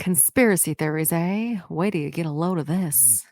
Conspiracy theories, eh? Wait till you get a load of this.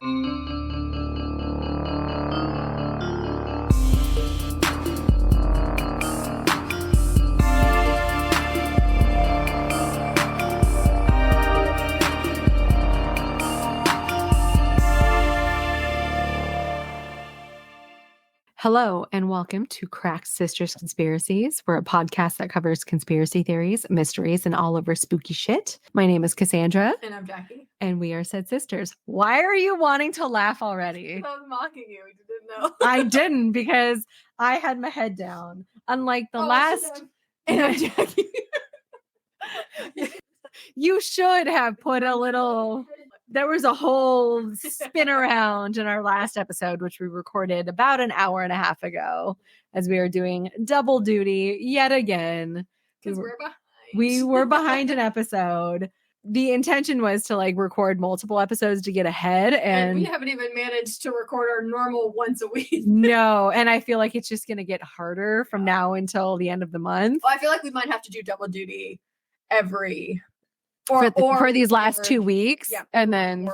Hello, and welcome to Cracked Sisters Conspiracies. We're a podcast that covers conspiracy theories, mysteries, and all over spooky shit. My name is Cassandra. And I'm Jackie. And we are said sisters. Why are you wanting to laugh already? I was mocking you. You didn't know. I didn't, because I had my head down. Unlike the last... And I'm Jackie. You should have put a little... There was a whole spin around in our last episode, which we recorded about an hour and a half ago, as we were doing double duty yet again. Because we're behind. We were behind an episode. The intention was to record multiple episodes to get ahead. And we haven't even managed to record our normal once a week. No. And I feel like it's just going to get harder from now until the end of the month. Well, I feel like we might have to do double duty every... For these last 2 weeks. Yeah. And then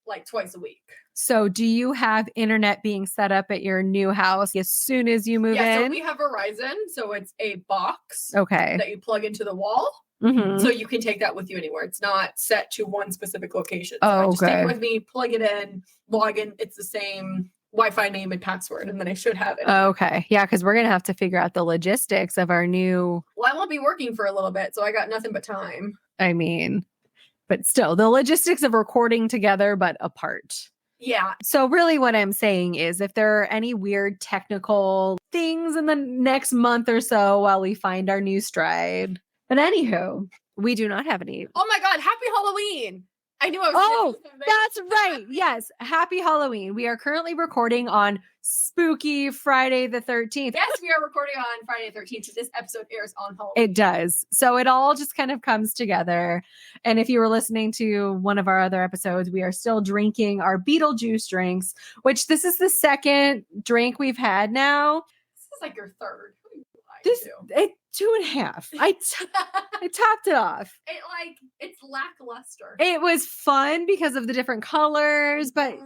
like twice a week. So do you have internet being set up at your new house as soon as you move in? So we have Verizon. So it's a box that you plug into the wall. Mm-hmm. So you can take that with you anywhere. It's not set to one specific location. So I just take it with me, plug it in, log in. It's the same Wi-Fi name and password, and then I should have it. Okay. Yeah, because we're going to have to figure out the logistics of our new... Well, I won't be working for a little bit, so I got nothing but time. I mean, but still, the logistics of recording together, but apart. Yeah. So really what I'm saying is if there are any weird technical things in the next month or so while we find our new stride. But anywho, we do not have any. Oh my God. Happy Halloween. I knew I was. That's right. Yes. Happy Halloween. We are currently recording on spooky Friday the 13th. Yes, we are recording on Friday the 13th. So this episode airs on Halloween. It does. So it all just kind of comes together. And if you were listening to one of our other episodes, we are still drinking our Beetlejuice drinks, which this is the second drink we've had now. This is like your third. It's 2.5. I topped it off. It's lackluster. It was fun because of the different colors, but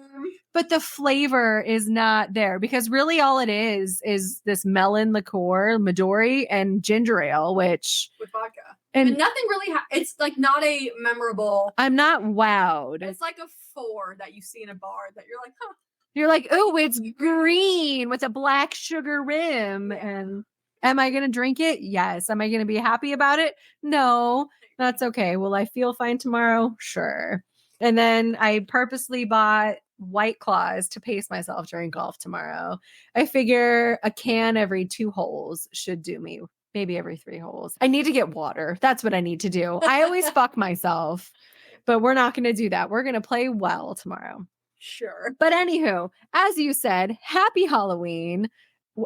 the flavor is not there, because really all it is this melon liqueur, Midori, and ginger ale, which with vodka. And nothing really. It's like not a memorable. I'm not wowed. It's like a 4 that you see in a bar that you're like, huh. You're like, oh, it's green with a black sugar rim, and. Am I going to drink it? Yes. Am I going to be happy about it? No. That's okay. Will I feel fine tomorrow? Sure. And then I purposely bought White Claws to pace myself during golf tomorrow. I figure a can every 2 holes should do me. Maybe every 3 holes. I need to get water. That's what I need to do. I always fuck myself, but we're not going to do that. We're going to play well tomorrow. Sure. But anywho, as you said, happy Halloween.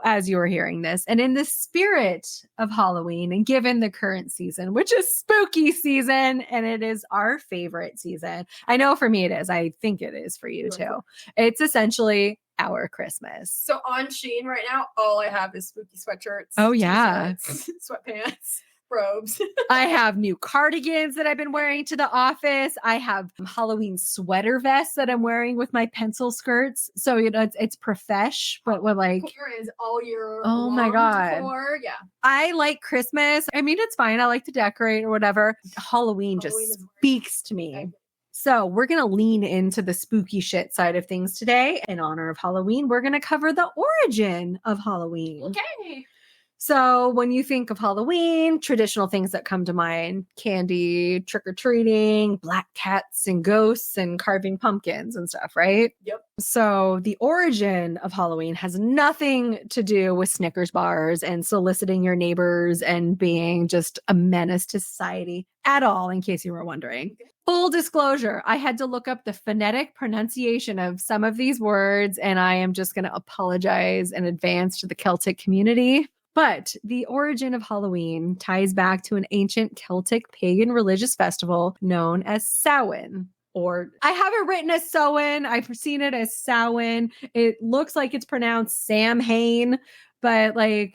As you're hearing this, and in the spirit of Halloween, and given the current season, which is spooky season, and it is our favorite season. I know for me it is. I think it is for you too. It's essentially our Christmas. So on Shein right now, all I have is spooky sweatshirts. Oh yeah. Sweatpants. Robes. I have new cardigans that I've been wearing to the office. I have Halloween sweater vests that I'm wearing with my pencil skirts. So it's profesh, but with is all year. Oh my God. Yeah. I like Christmas. I mean, it's fine. I like to decorate or whatever. Halloween just speaks to me. Okay. So we're going to lean into the spooky shit side of things today. In honor of Halloween, we're going to cover the origin of Halloween. Okay. So when you think of Halloween, traditional things that come to mind: candy, trick-or-treating, black cats and ghosts, and carving pumpkins and stuff, right? Yep. So the origin of Halloween has nothing to do with Snickers bars and soliciting your neighbors and being just a menace to society at all, in case you were wondering. Okay. Full disclosure, I had to look up the phonetic pronunciation of some of these words, and I am just going to apologize in advance to the Celtic community. But the origin of Halloween ties back to an ancient Celtic pagan religious festival known as Samhain. Or I have it written as Samhain. I've seen it as Samhain. It looks like it's pronounced Samhain, but I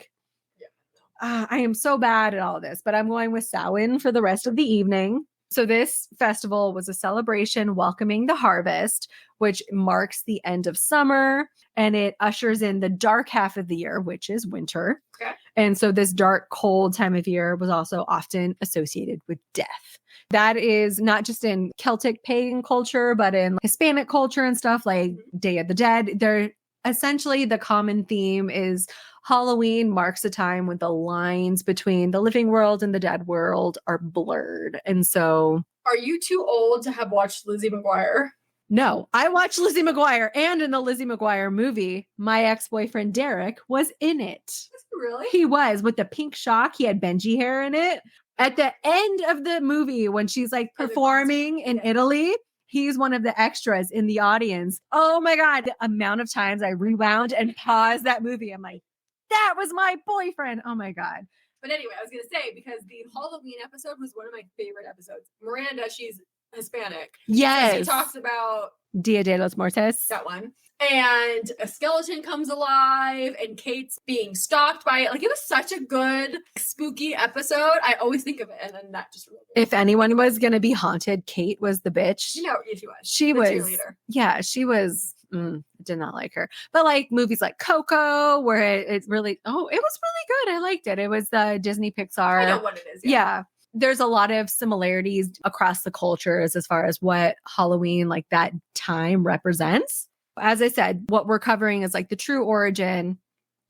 am so bad at all this. But I'm going with Samhain for the rest of the evening. So this festival was a celebration welcoming the harvest, which marks the end of summer, and it ushers in the dark half of the year, which is winter. Okay. And so this dark, cold time of year was also often associated with death. That is not just in Celtic pagan culture, but in Hispanic culture and stuff like Day of the Dead. They're essentially the common theme is Halloween marks a time when the lines between the living world and the dead world are blurred. And so, are you too old to have watched Lizzie McGuire? No, I watched Lizzie McGuire, and in the Lizzie McGuire movie, my ex-boyfriend Derek was in it. Really? He was with the pink shock. He had Benji hair in it. At the end of the movie, when she's like performing in Italy, he's one of the extras in the audience. Oh my God. The amount of times I rewound and paused that movie. I'm like, that was my boyfriend. Oh my God. But anyway, I was going to say, because the Halloween episode was one of my favorite episodes. Miranda, she's Hispanic. Yes. So she talks about Dia de Las Muertas. That one. And a skeleton comes alive and Kate's being stalked by it. Like, it was such a good, spooky episode. I always think of it. And then that just really. If anyone was going to be haunted, Kate was the bitch. You know, she was. She the was. Cheerleader. Yeah, she was. Did not like her. But like movies like Coco, where it really, it was really good. I liked it. It was the Disney Pixar. I know what it is. Yeah. There's a lot of similarities across the cultures as far as what Halloween, like that time represents. As I said, what we're covering is like the true origin.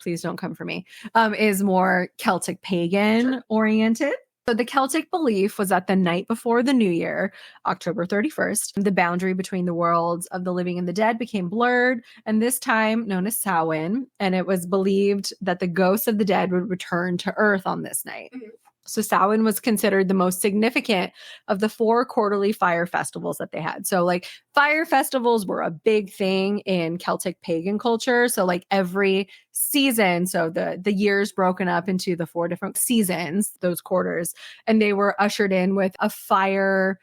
Please don't come for me. Is more Celtic pagan oriented. So the Celtic belief was that the night before the new year, October 31st, the boundary between the worlds of the living and the dead became blurred, and this time known as Samhain, and it was believed that the ghosts of the dead would return to Earth on this night. Mm-hmm. So Samhain was considered the most significant of the 4 quarterly fire festivals that they had. So like fire festivals were a big thing in Celtic pagan culture. So like every season, so the years broken up into the 4 different seasons, those quarters, and they were ushered in with a fire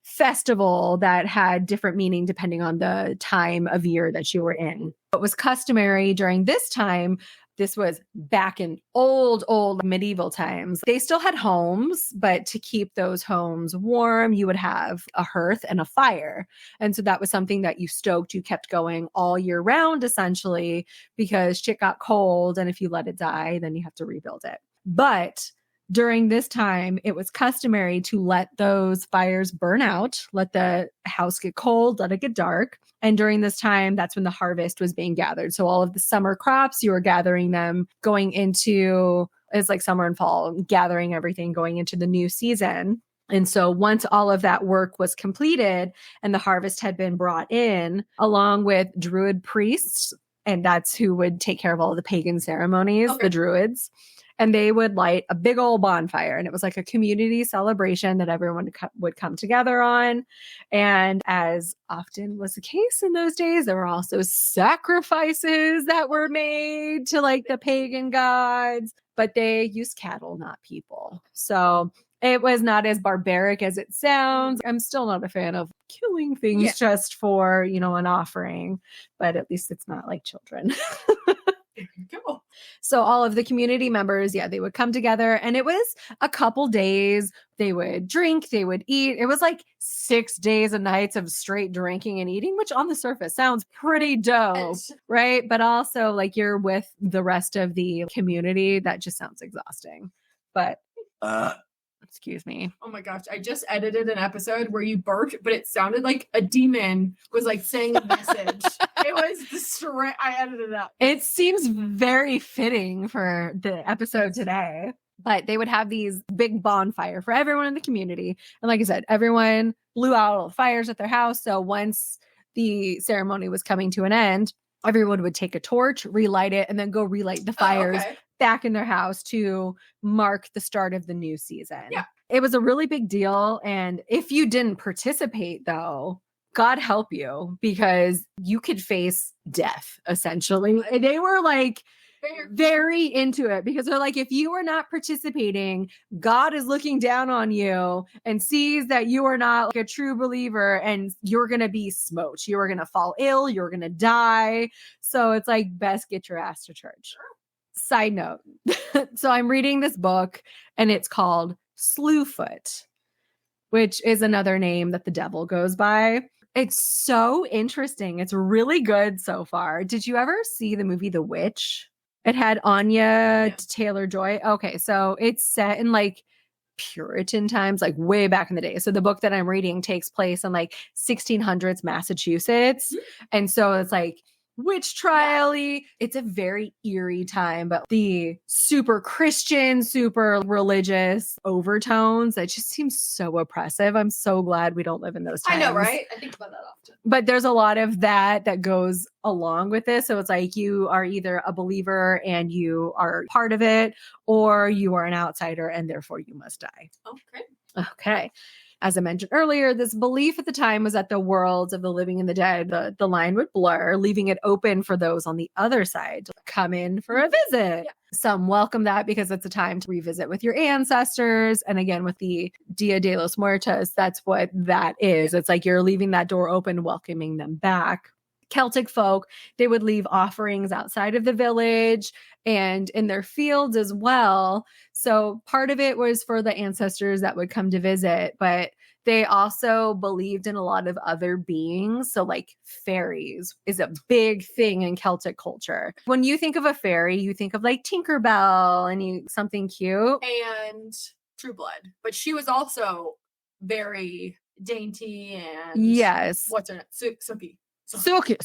festival that had different meaning depending on the time of year that you were in. What was customary during this time, this was back in old medieval times. They still had homes, but to keep those homes warm, you would have a hearth and a fire. And so that was something that you stoked, you kept going all year round, essentially, because shit got cold. And if you let it die, then you have to rebuild it. But during this time, it was customary to let those fires burn out, let the house get cold, let it get dark. And during this time, that's when the harvest was being gathered. So all of the summer crops, you were gathering them going into, it's like summer and fall, gathering everything going into the new season. And so once all of that work was completed and the harvest had been brought in, along with Druid priests, and that's who would take care of all of the pagan ceremonies, the Druids. And they would light a big old bonfire. And it was like a community celebration that everyone would come together on. And as often was the case in those days, there were also sacrifices that were made to like the pagan gods, but they used cattle, not people. So it was not as barbaric as it sounds. I'm still not a fan of killing things just for, an offering, but at least it's not like children. Cool. So all of the community members, they would come together, and it was a couple days. They would drink, they would eat. It was like 6 days and nights of straight drinking and eating, which on the surface sounds pretty dope, right? But also like you're with the rest of the community. That just sounds exhausting. But excuse me. Oh my gosh. I just edited an episode where you burped, but it sounded like a demon was like saying a message. It was I edited it out. It seems very fitting for the episode today. But they would have these big bonfire for everyone in the community. And like I said, everyone blew out all the fires at their house. So once the ceremony was coming to an end, everyone would take a torch, relight it, and then go relight the fires back in their house to mark the start of the new season. Yeah. It was a really big deal. And if you didn't participate, though, God help you, because you could face death, essentially. And they were like very into it, because they're like, if you are not participating, God is looking down on you and sees that you are not like a true believer, and you're going to be smoked. You are going to fall ill. You're going to die. So it's like, best get your ass to church. Side note. So I'm reading this book, and it's called Slewfoot. which is another name that the devil goes by. It's so interesting. It's really good so far. Did you ever see the movie The Witch? It had Anya Taylor-Joy. Okay, so it's set in like Puritan times, like way back in the day. So the book that I'm reading takes place in like 1600s Massachusetts. And so it's like witch trial-y. It's a very eerie time, but the super Christian, super religious overtones, that just seems so oppressive. I'm so glad we don't live in those times. I know, right? I think about that often. But there's a lot of that goes along with this. So it's like you are either a believer and you are part of it, or you are an outsider and therefore you must die. Okay. As I mentioned earlier, this belief at the time was that the worlds of the living and the dead, the line would blur, leaving it open for those on the other side to come in for a visit. Yeah. Some welcome that because it's a time to revisit with your ancestors. And again, with the Dia de Las Muertas, that's what that is. It's like you're leaving that door open, welcoming them back. Celtic folk, they would leave offerings outside of the village and in their fields as well. So part of it was for the ancestors that would come to visit, but they also believed in a lot of other beings. So like fairies is a big thing in Celtic culture. When you think of a fairy, you think of like Tinkerbell and something cute. And True Blood. But she was also very dainty and... Yes. What's her name? Suki. Suki.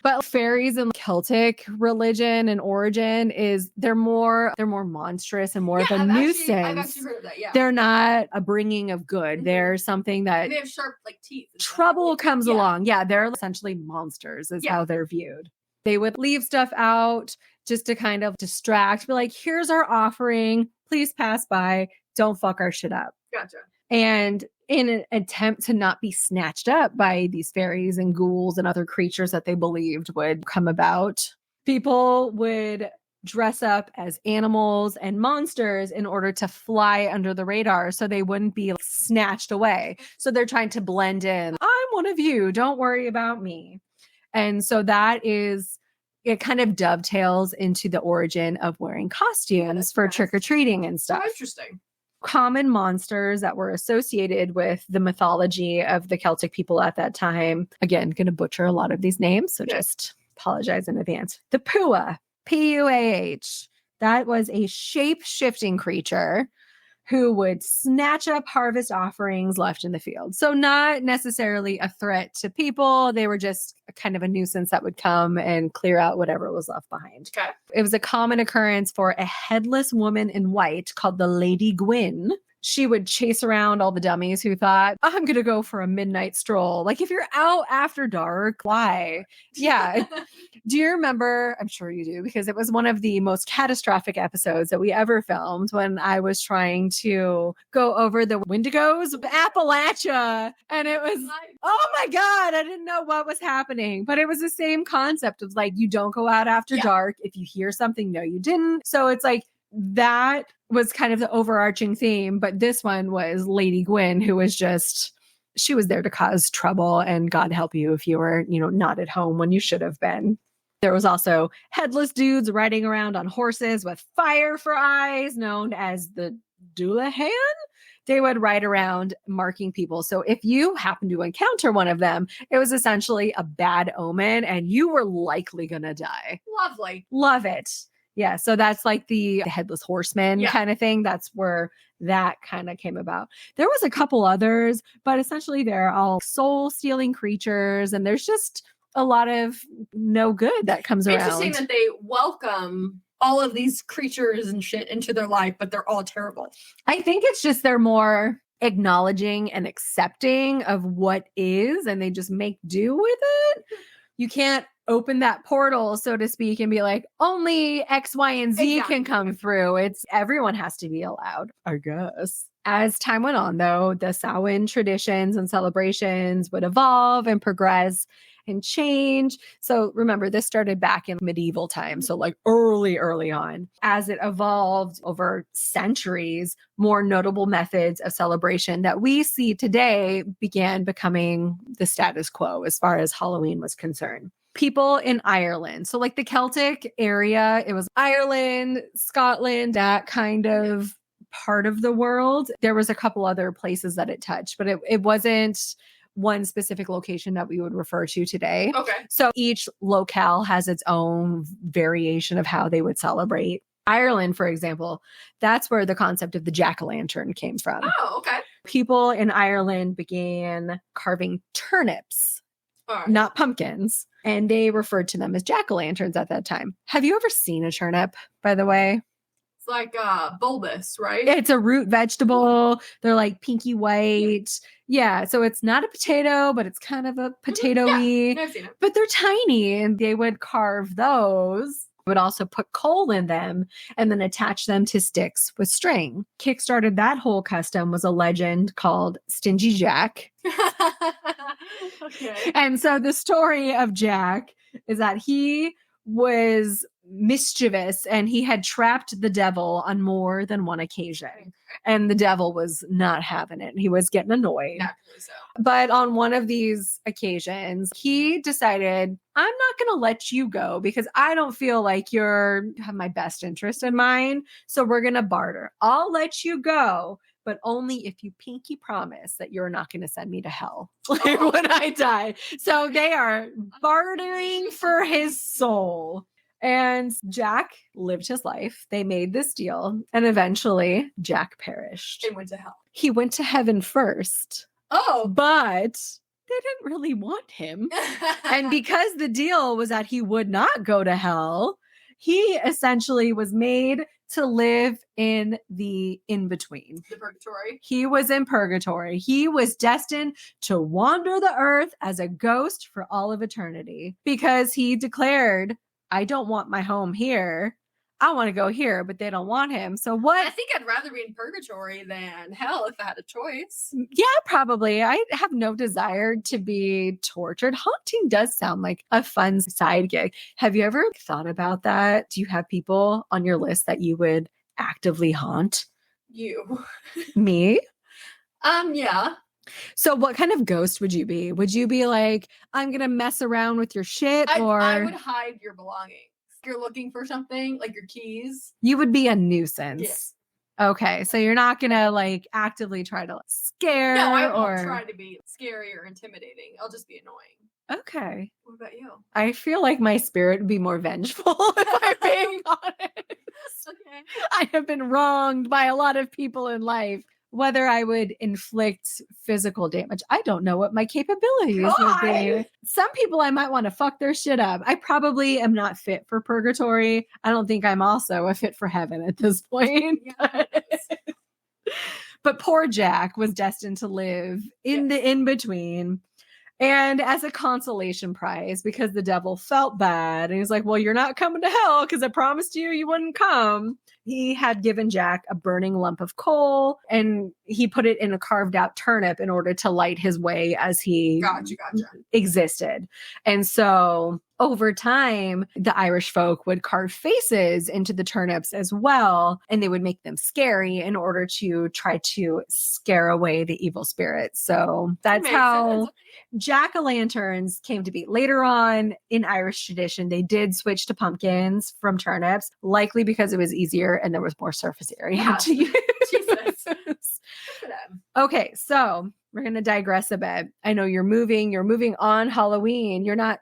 But fairies in Celtic religion and origin is they're more monstrous and more of a nuisance. I've actually heard of that, yeah. They're not a bringing of good. Mm-hmm. They're something that they have sharp like teeth. Trouble comes along. Yeah, they're essentially monsters is how they're viewed. They would leave stuff out just to kind of distract, be like, here's our offering. Please pass by. Don't fuck our shit up. Gotcha. And in an attempt to not be snatched up by these fairies and ghouls and other creatures that they believed would come about, people would dress up as animals and monsters in order to fly under the radar so they wouldn't be snatched away. So they're trying to blend in. I'm one of you. Don't worry about me. And so it kind of dovetails into the origin of wearing costumes for trick-or-treating and stuff. Oh, interesting. Common monsters that were associated with the mythology of the Celtic people at that time. Again, going to butcher a lot of these names, so just apologize in advance. The Puah, Puah. That was a shape-shifting creature who would snatch up harvest offerings left in the field. So not necessarily a threat to people. They were just kind of a nuisance that would come and clear out whatever was left behind. Okay. It was a common occurrence for a headless woman in white called the Lady Gwyn. She would chase around all the dummies who thought, I'm going to go for a midnight stroll. Like if you're out after dark, why? Yeah. Do you remember? I'm sure you do, because it was one of the most catastrophic episodes that we ever filmed when I was trying to go over the Wendigos of Appalachia. And it was, oh my God, I didn't know what was happening. But it was the same concept of like, you don't go out after dark. If you hear something, no, you didn't. So it's like, that was kind of the overarching theme. But this one was Lady Gwyn, who was she was there to cause trouble, and God help you if you were, not at home when you should have been. There was also headless dudes riding around on horses with fire for eyes, known as the Dullahan. They would ride around marking people. So if you happen to encounter one of them, it was essentially a bad omen and you were likely going to die. Lovely. Love it. Yeah, so that's like the headless horseman kind of thing. That's where that kind of came about. There was a couple others, but essentially they're all soul-stealing creatures, and there's just a lot of no good that comes around. Interesting that they welcome all of these creatures and shit into their life, but they're all terrible. I think it's just they're more acknowledging and accepting of what is, and they just make do with it. You can't open that portal, so to speak, and be like, only X, Y, and Z can come through. It's everyone has to be allowed, I guess. As time went on, though, the Samhain traditions and celebrations would evolve and progress and change. So remember, this started back in medieval times, so like early on. As it evolved over centuries, more notable methods of celebration that we see today began becoming the status quo as far as Halloween was concerned. People in Ireland. So like the Celtic area, it was Ireland, Scotland, that kind of part of the world. There was a couple other places that it touched, but it wasn't one specific location that we would refer to today. Okay. So each locale has its own variation of how they would celebrate. Ireland, for example, that's where the concept of the jack-o'-lantern came from. Oh, okay. People in Ireland began carving turnips, All right. not pumpkins, and they referred to them as jack-o'-lanterns at that time. Have you ever seen a turnip, by the way? It's like bulbous, right? It's a root vegetable. They're like pinky white. Yeah, so it's not a potato, but it's kind of a potato-y. Yeah, I've seen it. But they're tiny, and they would carve those. Would also put coal in them and then attach them to sticks with string. Kickstarted that whole custom was a legend called Stingy Jack. Okay. And so the story of Jack is that he was mischievous and he had trapped the devil on more than one occasion. And the devil was not having it. He was getting annoyed. Naturally so. But on one of these occasions, he decided, I'm not going to let you go because I don't feel like you have my best interest in mind. So we're going to barter. I'll let you go, but only if you pinky promise that you're not going to send me to hell when I die. So they are bartering for his soul. And Jack lived his life. They made this deal. And eventually, Jack perished. And went to hell. He went to heaven first. Oh. But they didn't really want him. And because the deal was that he would not go to hell, he essentially was made to live in the in-between. The purgatory. He was in purgatory. He was destined to wander the earth as a ghost for all of eternity because he declared, I don't want my home here. I want to go here, but they don't want him. So what? I think I'd rather be in purgatory than hell if I had a choice. Yeah, probably. I have no desire to be tortured. Haunting does sound like a fun side gig. Have you ever thought about that? Do you have people on your list that you would actively haunt? You. Me? Yeah. So what kind of ghost would you be? Would you be like, I'm going to mess around with your shit? Or I would hide your belongings. If you're looking for something, like your keys. You would be a nuisance. Yes. Okay, so you're not going to like actively try to scare No, I won't or try to be scary or intimidating. I'll just be annoying. Okay. What about you? I feel like my spirit would be more vengeful if I'm being honest. Okay. I have been wronged by a lot of people in life. Whether I would inflict physical damage, I don't know what my capabilities would be. Some people I might want to fuck their shit up. I probably am not fit for purgatory. I don't think I'm also a fit for heaven at this point. Yeah. But poor Jack was destined to live in the in-between. And as a consolation prize, because the devil felt bad, and he's like, well, you're not coming to hell because I promised you wouldn't come. He had given Jack a burning lump of coal and he put it in a carved out turnip in order to light his way as he Gotcha. existed. And so over time, the Irish folk would carve faces into the turnips as well, and they would make them scary in order to try to scare away the evil spirits. So that's how jack-o'-lanterns came to be. Later on in Irish tradition, they did switch to pumpkins from turnips, likely because it was easier and there was more surface area to use. Jesus. Okay, so we're going to digress a bit. I know you're moving on Halloween. You're not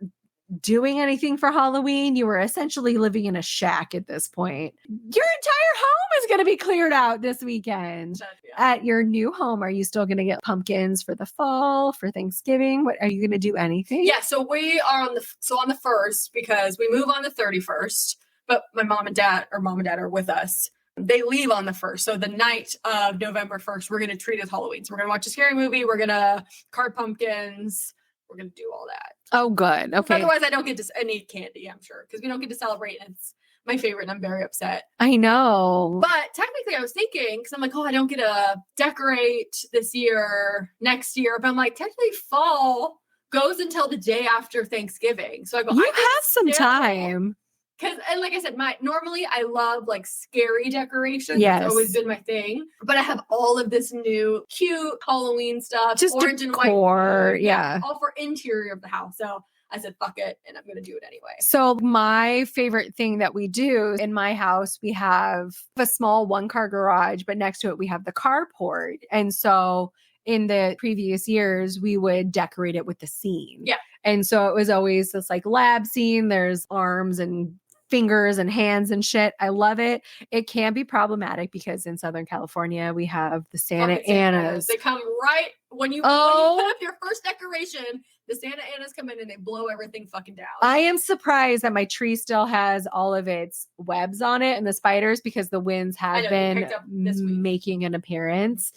doing anything for Halloween. You were essentially living in a shack at this point. Your entire home is going to be cleared out this weekend. At your new home, are you still going to get pumpkins for the fall, for Thanksgiving? What are you going to do? Anything? Yeah, so we are on the 1st because we move on the 31st, but my mom and dad are with us. They leave on the 1st. So the night of November 1st, we're going to treat it as Halloween. So we're going to watch a scary movie. We're going to carve pumpkins. We're going to do all that. Oh, good. Okay. Otherwise, I don't get to need candy, I'm sure, because we don't get to celebrate. And it's my favorite, and I'm very upset. I know. But technically, I was thinking, because I'm like, I don't get to decorate this year, next year. But I'm like, technically, fall goes until the day after Thanksgiving. So I go, you I have some time. And like I said, normally I love like scary decorations. Yes. It's always been my thing. But I have all of this new cute Halloween stuff. Just orange and decor, white. yeah. All for interior of the house. So I said, fuck it. And I'm going to do it anyway. So my favorite thing that we do in my house, we have a small 1-car garage, but next to it, we have the carport. And so in the previous years, we would decorate it with the scene. Yeah. And so it was always this like lab scene. There's arms and fingers and hands and shit. I love it. It can be problematic because in Southern California, we have the Santa Anas. They come right when you put up your first decoration, the Santa Anas come in and they blow everything fucking down. I am surprised that my tree still has all of its webs on it and the spiders because the winds have been making an appearance.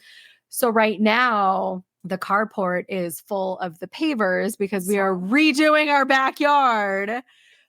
So right now, the carport is full of the pavers because we are redoing our backyard.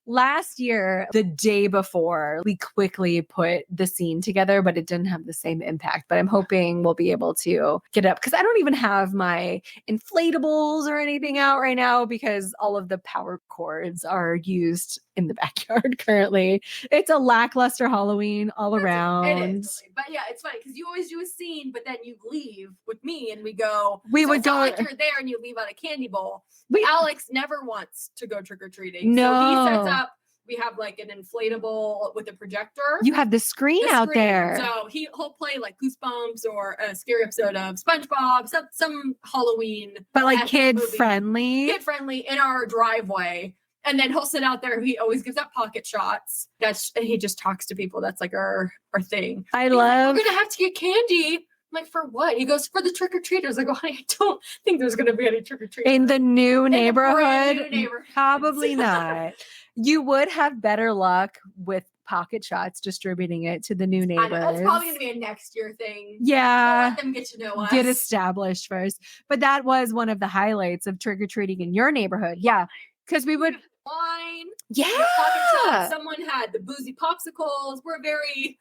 Last year, the day before, we quickly put the scene together, but it didn't have the same impact. But I'm hoping we'll be able to get it up because I don't even have my inflatables or anything out right now because all of the power cords are used in the backyard currently. It's a lackluster Halloween all around. It is, really. But yeah, it's funny because you always do a scene, but then you leave with me and we go. Would go like you're there and you leave out a candy bowl. Alex never wants to go trick or treating. No, so he sets up. We have like an inflatable with a projector. You have the screen out there. So he'll play like Goosebumps or a scary episode of SpongeBob, some Halloween. But like kid friendly in our driveway. And then he'll sit out there. He always gives out pocket shots. And he just talks to people. That's like our thing. We're going to have to get candy. I'm like, for what? He goes, for the trick-or-treaters. I go, honey, I don't think there's going to be any trick-or-treaters. In the new neighborhood? New neighborhood. Probably not. You would have better luck with pocket shots distributing it to the new neighbors. That's probably going to be a next year thing. Yeah. Let them get to know us. Get established first. But that was one of the highlights of trick-or-treating in your neighborhood. Yeah. Because we would... wine. Yeah. Someone had the boozy popsicles. We're very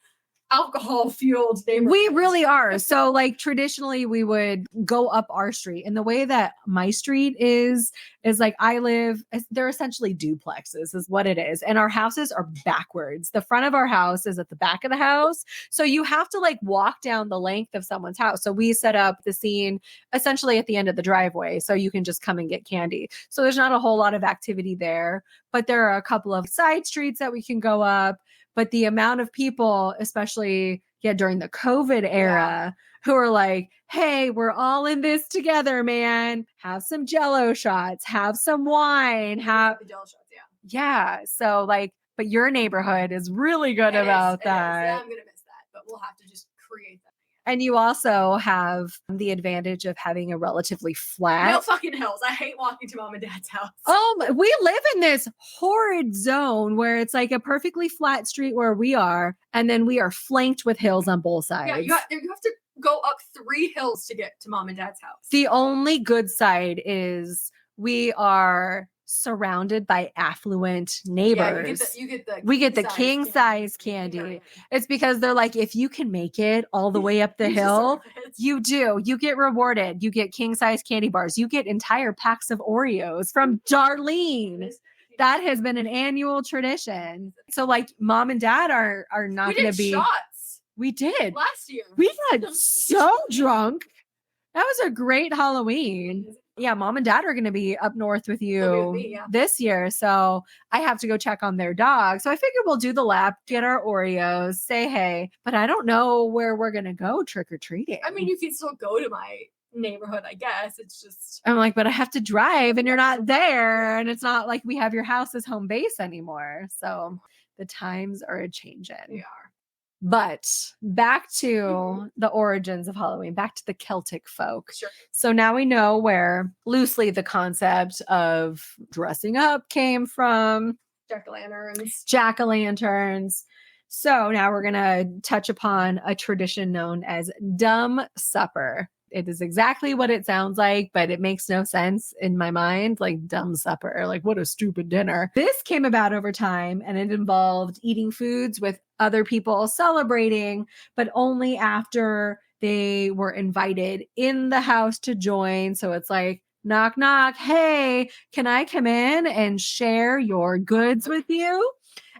alcohol fueled neighborhood. We really are. So like traditionally we would go up our street, and the way that my street is like they're essentially duplexes is what it is. And our houses are backwards. The front of our house is at the back of the house. So you have to like walk down the length of someone's house. So we set up the scene essentially at the end of the driveway. So you can just come and get candy. So there's not a whole lot of activity there, but there are a couple of side streets that we can go up. But the amount of people, especially during the COVID era, who are like, hey, we're all in this together, man. Have some Jell-O shots, have some wine, have the Jell-O shots, yeah. So like, but your neighborhood is really good about that. Yeah, I'm gonna miss that, but we'll have to just create that. And you also have the advantage of having a relatively flat. No fucking hills. I hate walking to mom and dad's house. We live in this horrid zone where it's like a perfectly flat street where we are, and then we are flanked with hills on both sides. Yeah, you have to go up 3 hills to get to mom and dad's house. The only good side is we are surrounded by affluent neighbors. Yeah, we get the king size candy. Right. It's because they're like, if you can make it all the way up the hill, you get rewarded. You get king size candy bars. You get entire packs of Oreos from Darlene. That has been an annual tradition. So like mom and dad are not going to be shots. We did last year. We got so drunk. That was a great Halloween. Yeah, mom and dad are going to be up north with you this year. So I have to go check on their dog. So I figure we'll do the lap, get our Oreos, say hey. But I don't know where we're going to go trick-or-treating. I mean, you can still go to my neighborhood, I guess. It's just... I'm like, but I have to drive and you're not there. And it's not like we have your house as home base anymore. So the times are a-changing. They are. But back to the origins of Halloween, back to the Celtic folk. Sure. So now we know where loosely the concept of dressing up came from. Jack-o'-lanterns. So now we're going to touch upon a tradition known as Dumb Supper. It is exactly what it sounds like, but it makes no sense in my mind. Like dumb supper, like what a stupid dinner. This came about over time, and it involved eating foods with other people celebrating, but only after they were invited in the house to join. So it's like, knock, knock. Hey, can I come in and share your goods with you?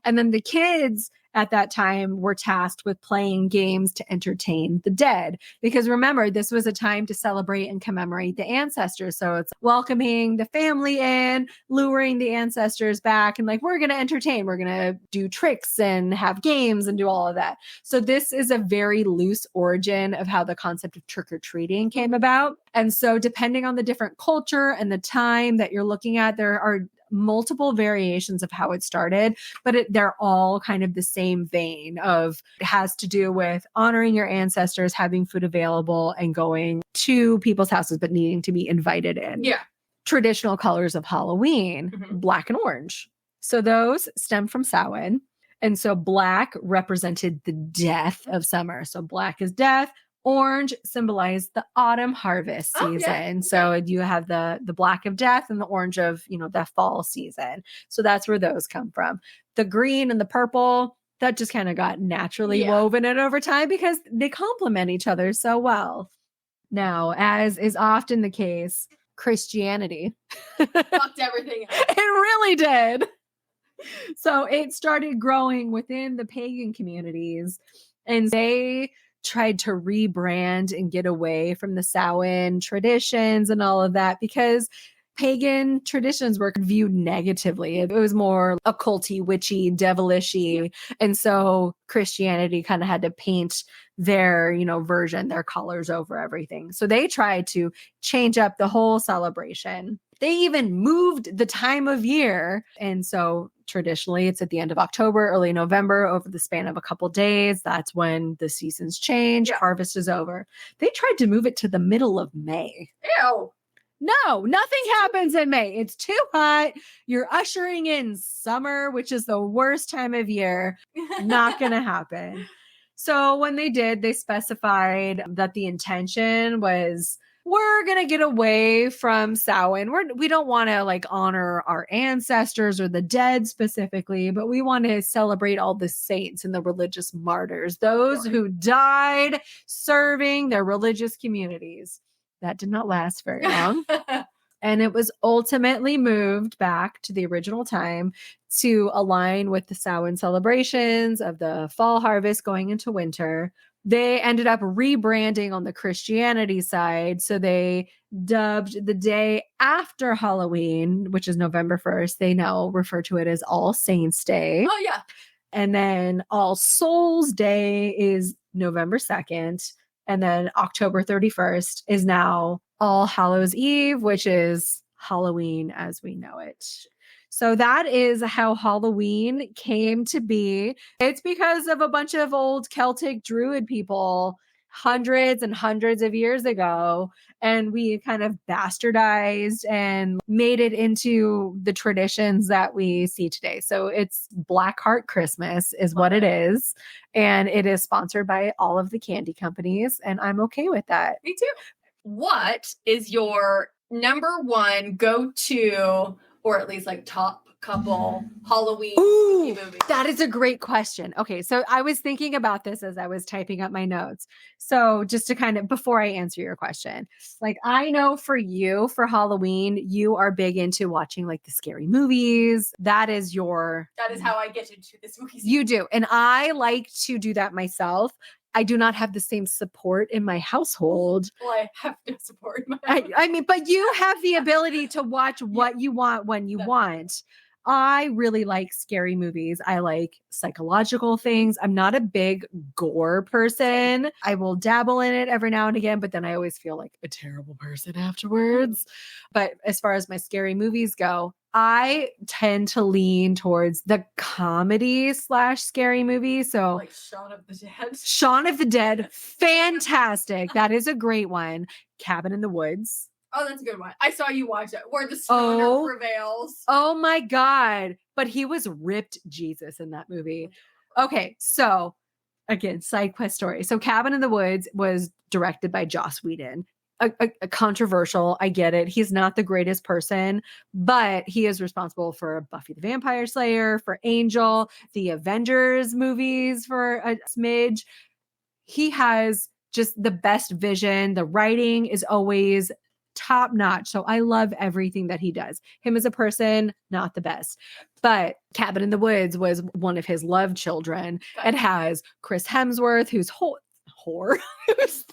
And then the kids at that time were tasked with playing games to entertain the dead. Because remember, this was a time to celebrate and commemorate the ancestors. So it's welcoming the family in, luring the ancestors back, and like, we're going to entertain. We're going to do tricks and have games and do all of that. So this is a very loose origin of how the concept of trick-or-treating came about. And so depending on the different culture and the time that you're looking at, there are multiple variations of how it started, but they're all kind of the same vein of it has to do with honoring your ancestors, having food available, and going to people's houses, but needing to be invited in. Yeah. Traditional colors of Halloween, black and orange. So those stem from Samhain. And so black represented the death of summer. So black is death. Orange symbolized the autumn harvest season. Yeah. So you have the black of death and the orange of, the fall season. So that's where those come from. The green and the purple, that just kind of got naturally woven in over time because they complement each other so well. Now, as is often the case, Christianity fucked everything up. It really did. So it started growing within the pagan communities, and they tried to rebrand and get away from the Samhain traditions and all of that because pagan traditions were viewed negatively. It was more occulty, witchy, devilishy. And so Christianity kind of had to paint their, version, their colors over everything. So they tried to change up the whole celebration. They even moved the time of year. And so traditionally it's at the end of October, early November, over the span of a couple days. That's when the seasons change. Yeah. Harvest is over. They tried to move it to the middle of May. Ew. No, nothing happens in May. It's too hot. You're ushering in summer, which is the worst time of year. Not going to happen. So when they did, they specified that the intention was, we're going to get away from Samhain. We don't want to honor our ancestors or the dead specifically, but we want to celebrate all the saints and the religious martyrs, those who died serving their religious communities. That did not last very long. And it was ultimately moved back to the original time to align with the Samhain celebrations of the fall harvest going into winter. They ended up rebranding on the Christianity side. So they dubbed the day after Halloween, which is November 1st, they now refer to it as All Saints Day. Oh, yeah. And then All Souls Day is November 2nd. And then October 31st is now All Hallows Eve, which is Halloween as we know it. So that is how Halloween came to be. It's because of a bunch of old Celtic Druid people hundreds and hundreds of years ago. And we kind of bastardized and made it into the traditions that we see today. So it's Black Heart Christmas is what it is. And it is sponsored by all of the candy companies. And I'm okay with that. Me too. What is your number one go-to, or at least top couple Halloween movie? That is a great question. Okay, so I was thinking about this as I was typing up my notes. So just to kind of, before I answer your question, I know for you, for Halloween, you are big into watching the scary movies. That is how I get into this movie. You do. And I like to do that myself. I do not have the same support in my household. Well, I have no support in my I mean, but you have the ability to watch what you want when you want. I really like scary movies. I like psychological things. I'm not a big gore person. I will dabble in it every now and again, but then I always feel like a terrible person afterwards. But as far as my scary movies go, I tend to lean towards the comedy / scary movie. So Shaun of the Dead. Shaun of the Dead. Fantastic. That is a great one. Cabin in the Woods. Oh, that's a good one. I saw you watch it. Where the stoner prevails. Oh my God. But he was ripped Jesus in that movie. Okay. So again, side quest story. So Cabin in the Woods was directed by Joss Whedon. A controversial. I get it. He's not the greatest person, but he is responsible for Buffy the Vampire Slayer, for Angel, the Avengers movies for a smidge. He has just the best vision. The writing is always top notch. So I love everything that he does. Him as a person, not the best. But Cabin in the Woods was one of his love children. It has Chris Hemsworth, who's whore. Who's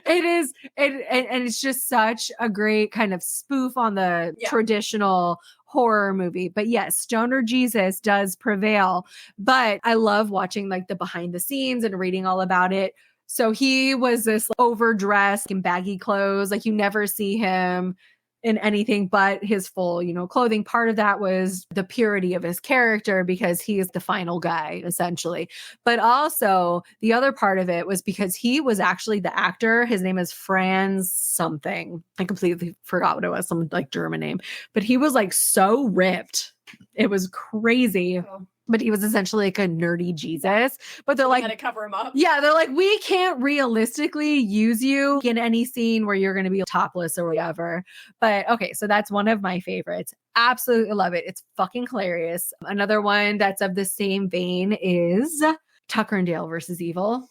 It is, and it's just such a great kind of spoof on the traditional horror movie. But yes, Stoner Jesus does prevail. But I love watching like the behind the scenes and reading all about it. So he was this overdressed in baggy clothes. Like you never see him in anything but his full, clothing. Part of that was the purity of his character because he is the final guy, essentially. But also the other part of it was because he was actually the actor. His name is Franz something. I completely forgot what it was, some like German name. But he was like so ripped. It was crazy. But he was essentially like a nerdy Jesus. But they're like, gotta cover him up. Yeah, they're like, we can't realistically use you in any scene where you're going to be topless or whatever. But okay, so that's one of my favorites. Absolutely love it. It's fucking hilarious. Another one that's of the same vein is Tucker and Dale versus Evil.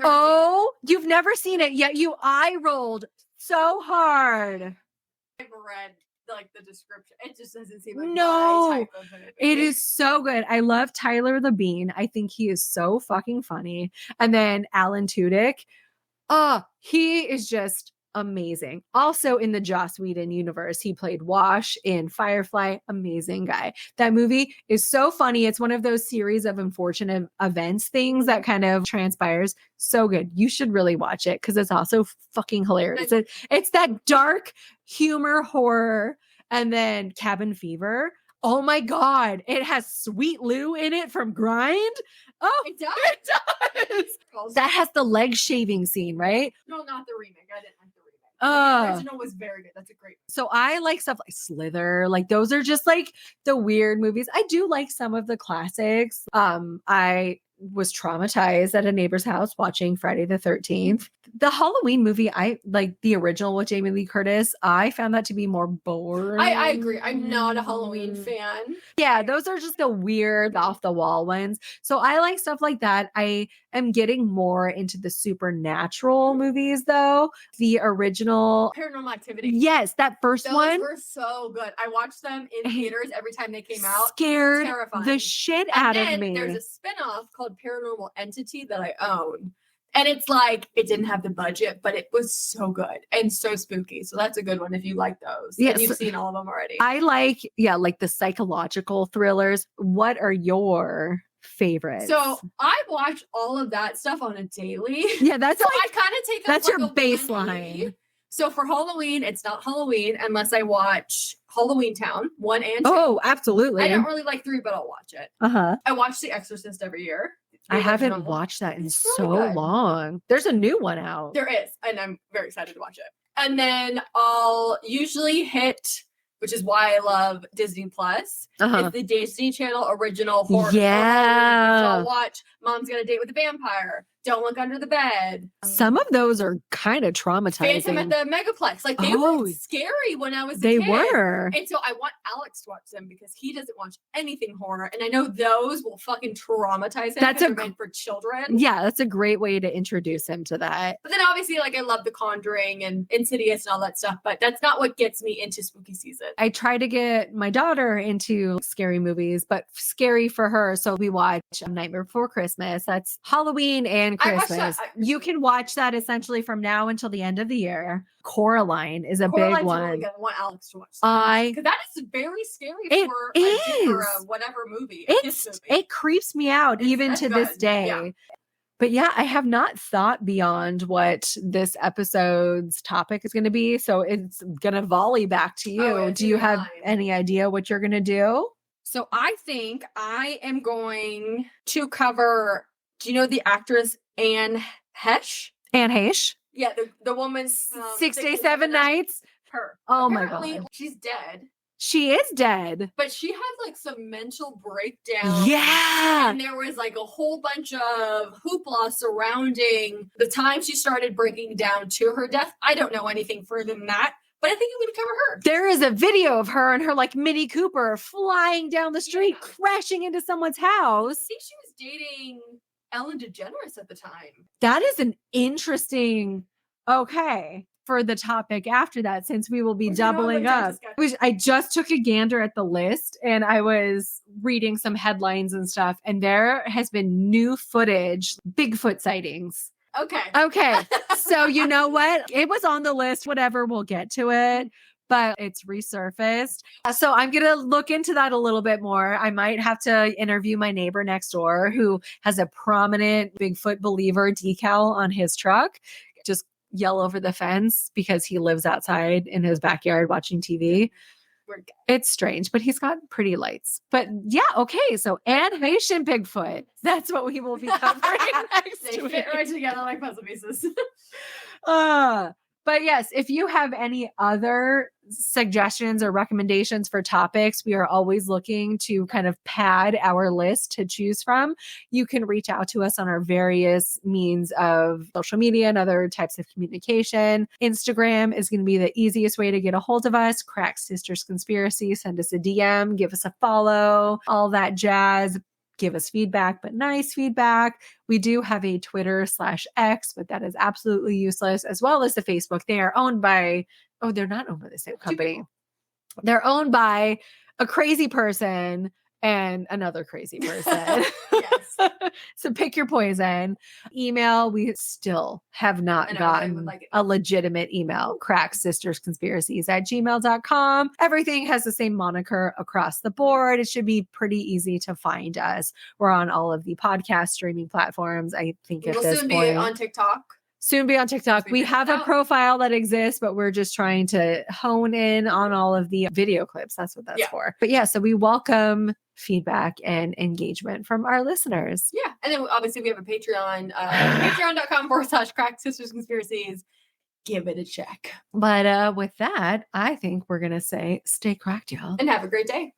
Oh, you've never seen it yet. You eye rolled so hard. I've read like the description. It just doesn't seem like no, my type of movie. It is so good. I love Tyler the Bean. I think he is so fucking funny. And then Alan Tudyk. He is just amazing. Also in the Joss Whedon universe, he played Wash in Firefly. Amazing guy. That movie is so funny. It's one of those series of unfortunate events things that kind of transpires. So good. You should really watch it because it's also fucking hilarious. It's that dark humor horror. And then Cabin Fever. Oh my God. It has Sweet Lou in it from Grind. Oh, it does. It does. That has the leg shaving scene, right? No, not the remake. I didn't like the remake. The original was very good. That's a great movie. So I like stuff like Slither. Like those are just like the weird movies. I do like some of the classics. I was traumatized at a neighbor's house watching Friday the 13th. The Halloween movie, I like the original with Jamie Lee Curtis. I found that to be more boring. I agree. I'm not a Halloween fan. Yeah, those are just the weird off the wall ones. So I like stuff like that. I am getting more into the supernatural movies though. The original Paranormal Activity. Yes, that first Those one. were so good. I watched them in theaters every time they came out. Scared Terrifying. the shit out of me. There's a spinoff called Paranormal Entity that I own. And it's like, it didn't have the budget, but it was so good and so spooky. So that's a good one if you like those. Yes. And you've seen all of them already. I like the psychological thrillers. What are your favorites? So I watch all of that stuff on a daily. Yeah, that's so I kind of take that's like your a baseline. 180. So for Halloween, it's not Halloween unless I watch Halloween Town 1 and 2. Oh, absolutely. I don't really like 3, but I'll watch it. I watch The Exorcist every year. I haven't watched that in so long. There's a new one out. There is, and I'm very excited to watch it. And then I'll usually hit, which is why I love Disney Plus, is the Disney Channel original horror. Yeah. So I'll watch Mom's Got a Date with a Vampire, Don't Look Under the Bed. Some of those are kind of traumatizing. Phantom at the Megaplex. Like they were scary when I was a kid. They were. And so I want Alex to watch them because he doesn't watch anything horror. And I know those will fucking traumatize him. That's meant for children. Yeah, that's a great way to introduce him to that. But then obviously like I love The Conjuring and Insidious and all that stuff, but that's not what gets me into spooky season. I try to get my daughter into scary movies, but scary for her. So we watch Nightmare Before Christmas. That's Halloween and Christmas. You can watch that essentially from now until the end of the year. Coraline is a big one. Really good. I want Alex to watch that. Because that is very scary for a whatever movie. It creeps me out even to this day. Yeah. But yeah, I have not thought beyond what this episode's topic is going to be. So it's going to volley back to you. Do you have any idea what you're going to do? So I think I am going to cover, do you know the actress Anne Heche? Anne Heche? Yeah, the woman 6 Days, 7 Nights. Her. Oh Apparently, my God. She's dead. She is dead. But she had like some mental breakdown. Yeah. And there was like a whole bunch of hoopla surrounding the time she started breaking down to her death. I don't know anything further than that. But I think I'm going to cover her. There is a video of her and her like Mini Cooper flying down the street, crashing into someone's house. I think she was dating Ellen DeGeneres at the time. That is an interesting, okay, for the topic after that, since we will be doubling up. I just took a gander at the list and I was reading some headlines and stuff, and there has been new footage, Bigfoot sightings. Okay. So you know what? It was on the list, whatever, we'll get to it, but it's resurfaced. So I'm going to look into that a little bit more. I might have to interview my neighbor next door who has a prominent Bigfoot believer decal on his truck. Just yell over the fence because he lives outside in his backyard watching TV. It's strange, but he's got pretty lights. But yeah, okay. So Haitian Bigfoot. That's what we will be covering next They fit right together like puzzle pieces. But yes, if you have any other suggestions or recommendations for topics, we are always looking to kind of pad our list to choose from. You can reach out to us on our various means of social media and other types of communication. Instagram is going to be the easiest way to get a hold of us. Crack Sisters Conspiracy. Send us a DM, give us a follow, all that jazz. Give us feedback, but nice feedback. We do have a Twitter/X, but that is absolutely useless, as well as the Facebook. They are owned by, they're not owned by the same company. They're owned by a crazy person and another crazy person. Yes. So pick your poison. Email, we still have not gotten a legitimate email. crackssistersconspiracies@gmail.com. Everything has the same moniker across the board. It should be pretty easy to find us. We're on all of the podcast streaming platforms. I think at this point. We'll soon be on TikTok. Soon be on TikTok. We have a profile that exists, but we're just trying to hone in on all of the video clips. That's what that's for. But yeah, so we welcome feedback and engagement from our listeners. Yeah. And then obviously we have a Patreon, patreon.com/cracked-sisters-conspiracies. Give it a check. But with that, I think we're going to say stay cracked, y'all. And have a great day.